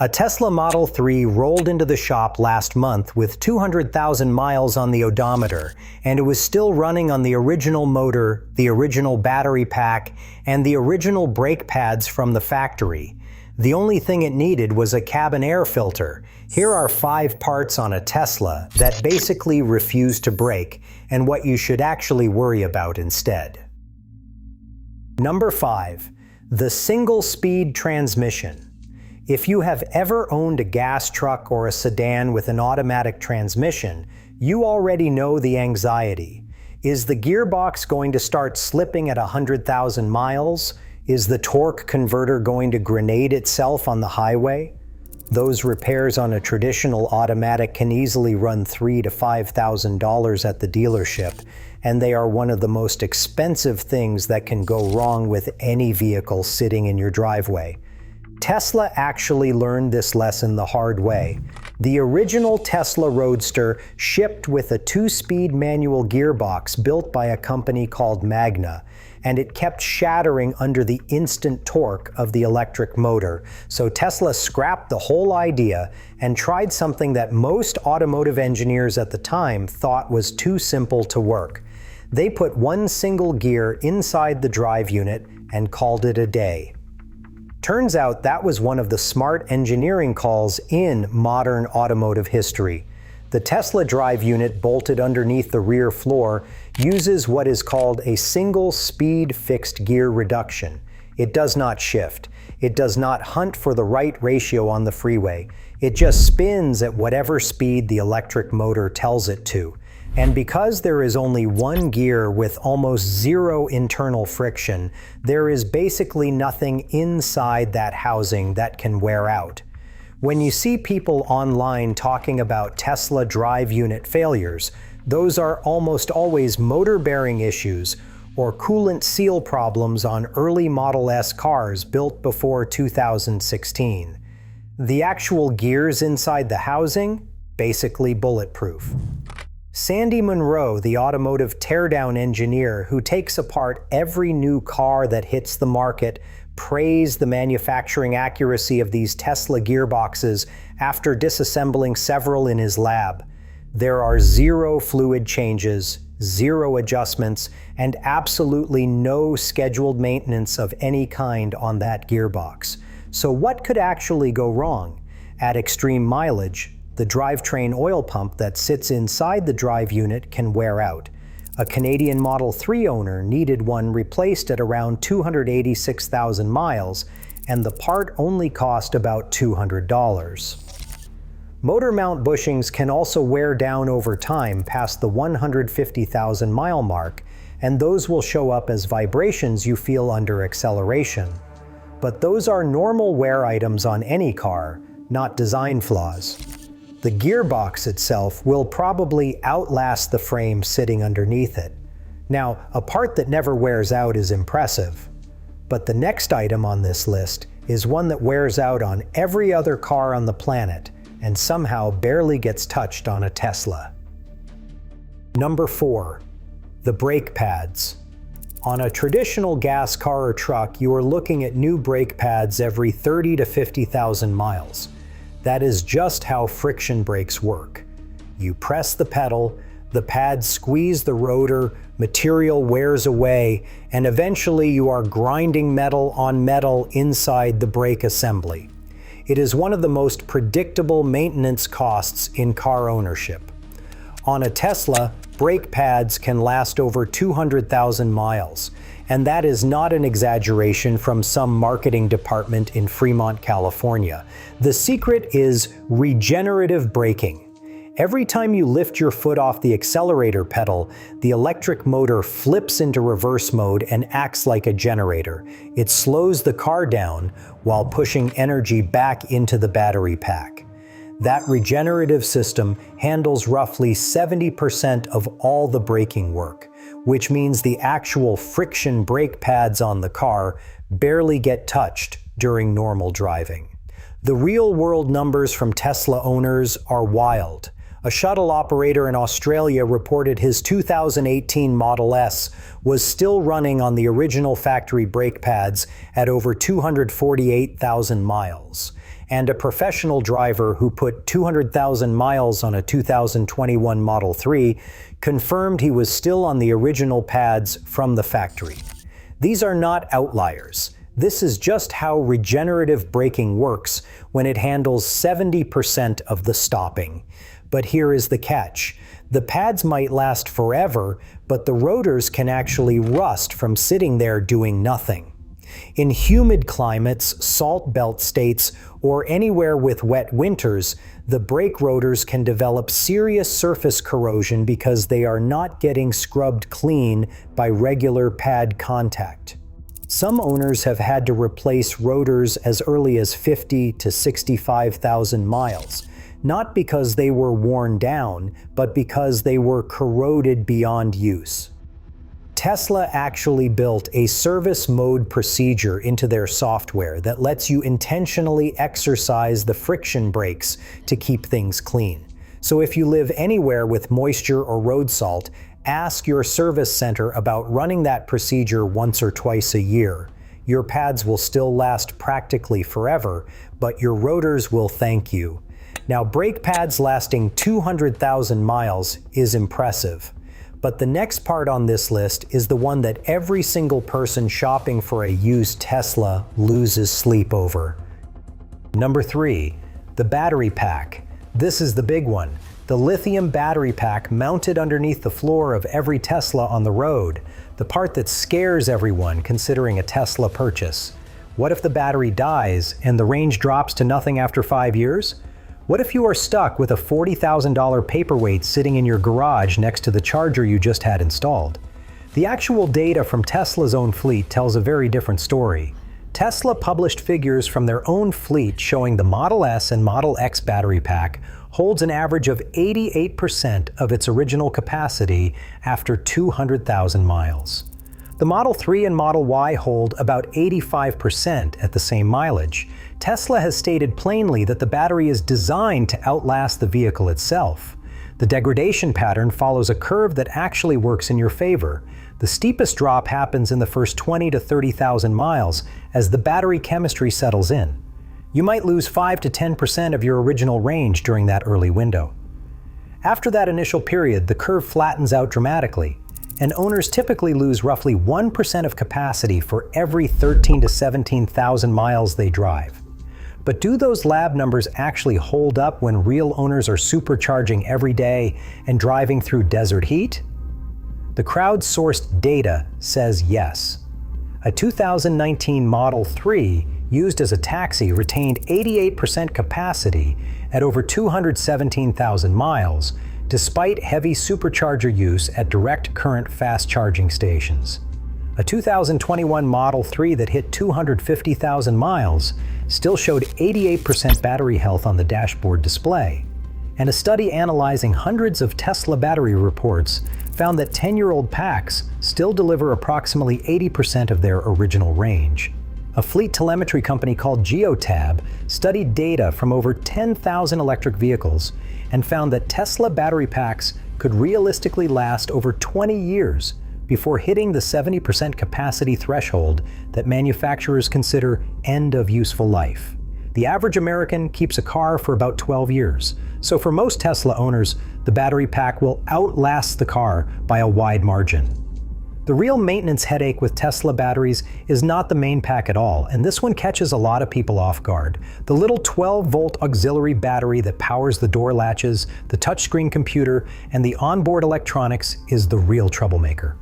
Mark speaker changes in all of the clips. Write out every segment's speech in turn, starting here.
Speaker 1: A Tesla Model 3 rolled into the shop last month with 200,000 miles on the odometer, and it was still running on the original motor, the original battery pack, and the original brake pads from the factory. The only thing it needed was a cabin air filter. Here are 5 parts on a Tesla that basically refuse to brake, and what you should actually worry about instead. Number 5. The single-speed transmission. If you have ever owned a gas truck or a sedan with an automatic transmission, you already know the anxiety. Is the gearbox going to start slipping at 100,000 miles? Is the torque converter going to grenade itself on the highway? Those repairs on a traditional automatic can easily run $3,000 to $5,000 at the dealership, and they are one of the most expensive things that can go wrong with any vehicle sitting in your driveway. Tesla actually learned this lesson the hard way. The original Tesla Roadster shipped with a 2-speed manual gearbox built by a company called Magna, and it kept shattering under the instant torque of the electric motor. So Tesla scrapped the whole idea and tried something that most automotive engineers at the time thought was too simple to work. They put one single gear inside the drive unit and called it a day. Turns out that was one of the smart engineering calls in modern automotive history. The Tesla drive unit bolted underneath the rear floor uses what is called a single-speed fixed gear reduction. It does not shift. It does not hunt for the right ratio on the freeway. It just spins at whatever speed the electric motor tells it to. And because there is only one gear with almost zero internal friction, there is basically nothing inside that housing that can wear out. When you see people online talking about Tesla drive unit failures, those are almost always motor-bearing issues or coolant seal problems on early Model S cars built before 2016. The actual gears inside the housing? Basically bulletproof. Sandy Munro, the automotive teardown engineer who takes apart every new car that hits the market, praised the manufacturing accuracy of these Tesla gearboxes after disassembling several in his lab. There are 0 fluid changes, 0 adjustments, and absolutely no scheduled maintenance of any kind on that gearbox. So what could actually go wrong? At extreme mileage, the drivetrain oil pump that sits inside the drive unit can wear out. A Canadian Model 3 owner needed one replaced at around 286,000 miles, and the part only cost about $200. Motor mount bushings can also wear down over time past the 150,000 mile mark, and those will show up as vibrations you feel under acceleration. But those are normal wear items on any car, not design flaws. The gearbox itself will probably outlast the frame sitting underneath it. Now, a part that never wears out is impressive, but the next item on this list is one that wears out on every other car on the planet and somehow barely gets touched on a Tesla. Number 4. The brake pads. On a traditional gas car or truck, you are looking at new brake pads every 30 to 50,000 miles. That is just how friction brakes work. You press the pedal, the pads squeeze the rotor, material wears away, and eventually you are grinding metal on metal inside the brake assembly. It is one of the most predictable maintenance costs in car ownership. On a Tesla, brake pads can last over 200,000 miles, and that is not an exaggeration from some marketing department in Fremont, California. The secret is regenerative braking. Every time you lift your foot off the accelerator pedal, the electric motor flips into reverse mode and acts like a generator. It slows the car down while pushing energy back into the battery pack. That regenerative system handles roughly 70% of all the braking work, which means the actual friction brake pads on the car barely get touched during normal driving. The real-world numbers from Tesla owners are wild. A shuttle operator in Australia reported his 2018 Model S was still running on the original factory brake pads at over 248,000 miles. and a professional driver who put 200,000 miles on a 2021 Model 3 confirmed he was still on the original pads from the factory. These are not outliers. This is just how regenerative braking works when it handles 70% of the stopping. But here is the catch. The pads might last forever, but the rotors can actually rust from sitting there doing nothing. In humid climates, salt belt states, or anywhere with wet winters, the brake rotors can develop serious surface corrosion because they are not getting scrubbed clean by regular pad contact. Some owners have had to replace rotors as early as 50 to 65,000 miles, not because they were worn down, but because they were corroded beyond use. Tesla actually built a service mode procedure into their software that lets you intentionally exercise the friction brakes to keep things clean. So if you live anywhere with moisture or road salt, ask your service center about running that procedure once or twice a year. Your pads will still last practically forever, but your rotors will thank you. Now, brake pads lasting 200,000 miles is impressive. But the next part on this list is the one that every single person shopping for a used Tesla loses sleep over. Number 3, the battery pack. This is the big one. The lithium battery pack mounted underneath the floor of every Tesla on the road. The part that scares everyone considering a Tesla purchase. What if the battery dies and the range drops to nothing after 5 years? What if you are stuck with a $40,000 paperweight sitting in your garage next to the charger you just had installed? The actual data from Tesla's own fleet tells a very different story. Tesla published figures from their own fleet showing the Model S and Model X battery pack holds an average of 88% of its original capacity after 200,000 miles. The Model 3 and Model Y hold about 85% at the same mileage. Tesla has stated plainly that the battery is designed to outlast the vehicle itself. The degradation pattern follows a curve that actually works in your favor. The steepest drop happens in the first 20 to 30,000 miles as the battery chemistry settles in. You might lose 5 to 10% of your original range during that early window. After that initial period, the curve flattens out dramatically, and owners typically lose roughly 1% of capacity for every 13 to 17,000 miles they drive. But do those lab numbers actually hold up when real owners are supercharging every day and driving through desert heat? The crowdsourced data says yes. A 2019 Model 3 used as a taxi retained 88% capacity at over 217,000 miles, despite heavy supercharger use at direct current fast charging stations. A 2021 Model 3 that hit 250,000 miles still showed 88% battery health on the dashboard display. And a study analyzing hundreds of Tesla battery reports found that 10-year-old packs still deliver approximately 80% of their original range. A fleet telemetry company called Geotab studied data from over 10,000 electric vehicles and found that Tesla battery packs could realistically last over 20 years before hitting the 70% capacity threshold that manufacturers consider end of useful life. The average American keeps a car for about 12 years, so for most Tesla owners, the battery pack will outlast the car by a wide margin. The real maintenance headache with Tesla batteries is not the main pack at all, and this one catches a lot of people off guard. The little 12-volt auxiliary battery that powers the door latches, the touchscreen computer, and the onboard electronics is the real troublemaker.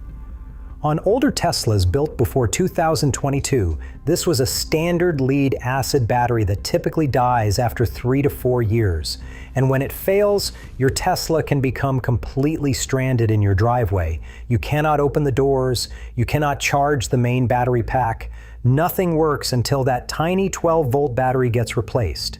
Speaker 1: On older Teslas built before 2022, this was a standard lead-acid battery that typically dies after 3 to 4 years. And when it fails, your Tesla can become completely stranded in your driveway. You cannot open the doors, you cannot charge the main battery pack. Nothing works until that tiny 12-volt battery gets replaced.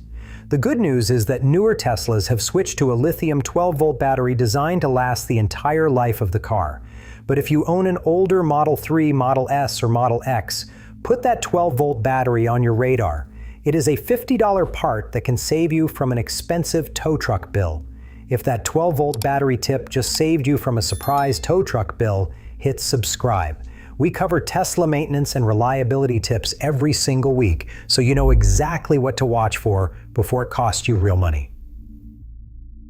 Speaker 1: The good news is that newer Teslas have switched to a lithium 12-volt battery designed to last the entire life of the car. But if you own an older Model 3, Model S, or Model X, put that 12-volt battery on your radar. It is a $50 part that can save you from an expensive tow truck bill. If that 12-volt battery tip just saved you from a surprise tow truck bill, hit subscribe. We cover Tesla maintenance and reliability tips every single week, so you know exactly what to watch for before it costs you real money.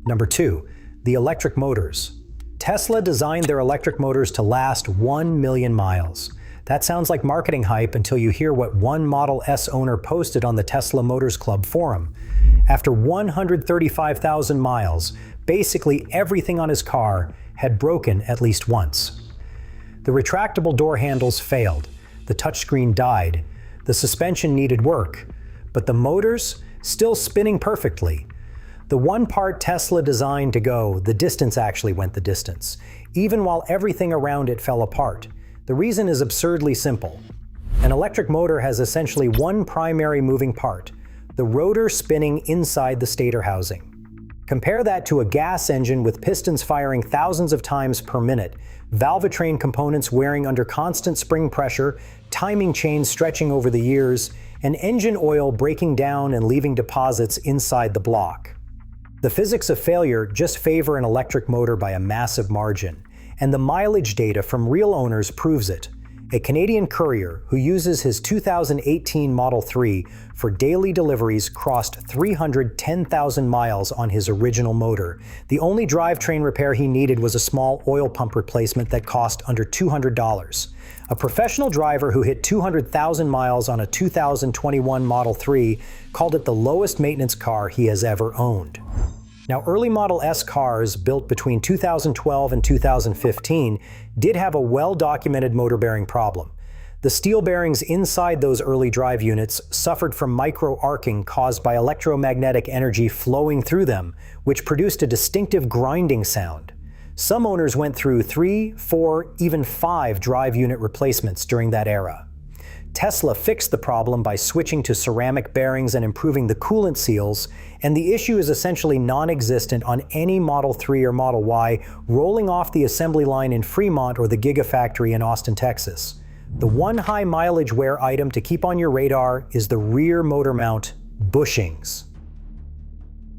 Speaker 1: Number 2, the electric motors. Tesla designed their electric motors to last 1 million miles. That sounds like marketing hype until you hear what one Model S owner posted on the Tesla Motors Club forum. After 135,000 miles, basically everything on his car had broken at least once. The retractable door handles failed, the touchscreen died, the suspension needed work, but the motors still spinning perfectly. The one part Tesla designed to go, the distance actually went the distance, even while everything around it fell apart. The reason is absurdly simple. An electric motor has essentially one primary moving part, the rotor spinning inside the stator housing. Compare that to a gas engine with pistons firing thousands of times per minute, valvetrain components wearing under constant spring pressure, timing chains stretching over the years, and engine oil breaking down and leaving deposits inside the block. The physics of failure just favor an electric motor by a massive margin, and the mileage data from real owners proves it. A Canadian courier who uses his 2018 Model 3 for daily deliveries crossed 310,000 miles on his original motor. The only drivetrain repair he needed was a small oil pump replacement that cost under $200. A professional driver who hit 200,000 miles on a 2021 Model 3 called it the lowest maintenance car he has ever owned. Now, early Model S cars built between 2012 and 2015 did have a well-documented motor bearing problem. The steel bearings inside those early drive units suffered from micro-arcing caused by electromagnetic energy flowing through them, which produced a distinctive grinding sound. Some owners went through 3, 4, even 5 drive unit replacements during that era. Tesla fixed the problem by switching to ceramic bearings and improving the coolant seals, and the issue is essentially non-existent on any Model 3 or Model Y rolling off the assembly line in Fremont or the Gigafactory in Austin, Texas. The one high mileage wear item to keep on your radar is the rear motor mount bushings.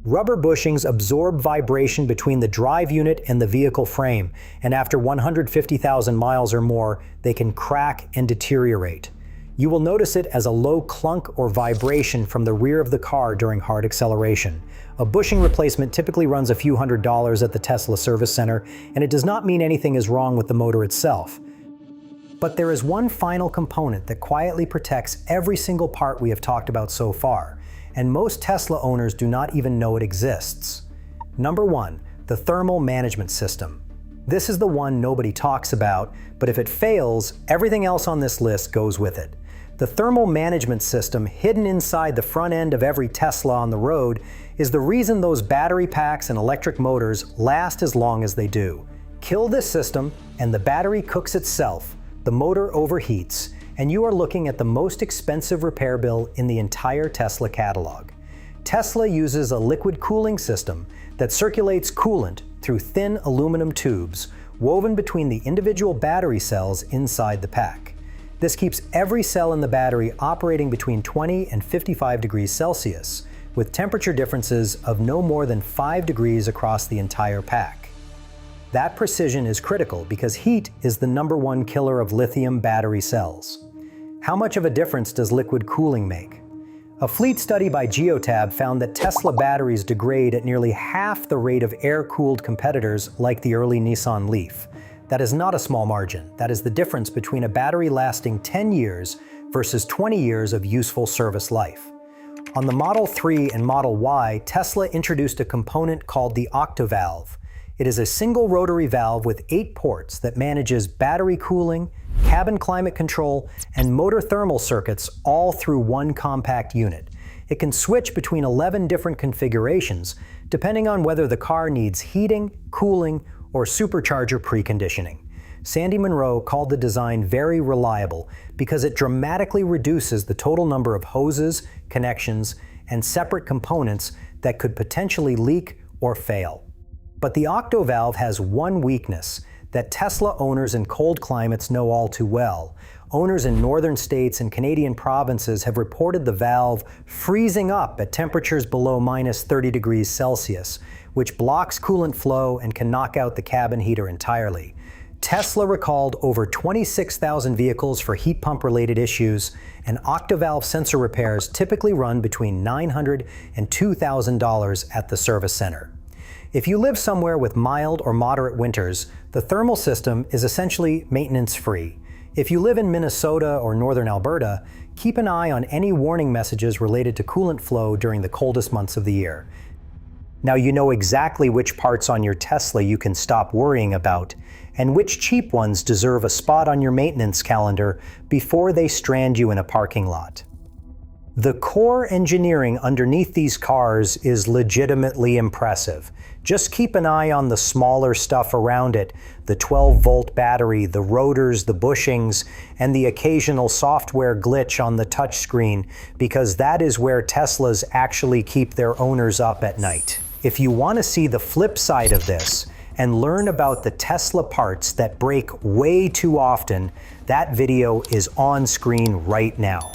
Speaker 1: Rubber bushings absorb vibration between the drive unit and the vehicle frame, and after 150,000 miles or more, they can crack and deteriorate. You will notice it as a low clunk or vibration from the rear of the car during hard acceleration. A bushing replacement typically runs a few $100s at the Tesla service center, and it does not mean anything is wrong with the motor itself. But there is one final component that quietly protects every single part we have talked about so far, and most Tesla owners do not even know it exists. Number 1, the thermal management system. This is the one nobody talks about, but if it fails, everything else on this list goes with it. The thermal management system hidden inside the front end of every Tesla on the road is the reason those battery packs and electric motors last as long as they do. Kill this system and the battery cooks itself, the motor overheats, and you are looking at the most expensive repair bill in the entire Tesla catalog. Tesla uses a liquid cooling system that circulates coolant through thin aluminum tubes woven between the individual battery cells inside the pack. This keeps every cell in the battery operating between 20 and 55 degrees Celsius, with temperature differences of no more than 5 degrees across the entire pack. That precision is critical because heat is the #1 killer of lithium battery cells. How much of a difference does liquid cooling make? A fleet study by Geotab found that Tesla batteries degrade at nearly half the rate of air-cooled competitors like the early Nissan Leaf. That is not a small margin. That is the difference between a battery lasting 10 years versus 20 years of useful service life. On the Model 3 and Model Y, Tesla introduced a component called the octovalve. It is a single rotary valve with 8 ports that manages battery cooling, cabin climate control, and motor thermal circuits all through one compact unit. It can switch between 11 different configurations, depending on whether the car needs heating, cooling, or supercharger preconditioning. Sandy Munro called the design very reliable because it dramatically reduces the total number of hoses, connections, and separate components that could potentially leak or fail. But the octovalve has one weakness that Tesla owners in cold climates know all too well. Owners in northern states and Canadian provinces have reported the valve freezing up at temperatures below -30 degrees Celsius, which blocks coolant flow and can knock out the cabin heater entirely. Tesla recalled over 26,000 vehicles for heat pump-related issues, and octavalve sensor repairs typically run between $900 and $2,000 at the service center. If you live somewhere with mild or moderate winters, the thermal system is essentially maintenance-free. If you live in Minnesota or northern Alberta, keep an eye on any warning messages related to coolant flow during the coldest months of the year. Now you know exactly which parts on your Tesla you can stop worrying about, and which cheap ones deserve a spot on your maintenance calendar before they strand you in a parking lot. The core engineering underneath these cars is legitimately impressive. Just keep an eye on the smaller stuff around it, the 12-volt battery, the rotors, the bushings, and the occasional software glitch on the touchscreen, because that is where Teslas actually keep their owners up at night. If you want to see the flip side of this and learn about the Tesla parts that break way too often, that video is on screen right now.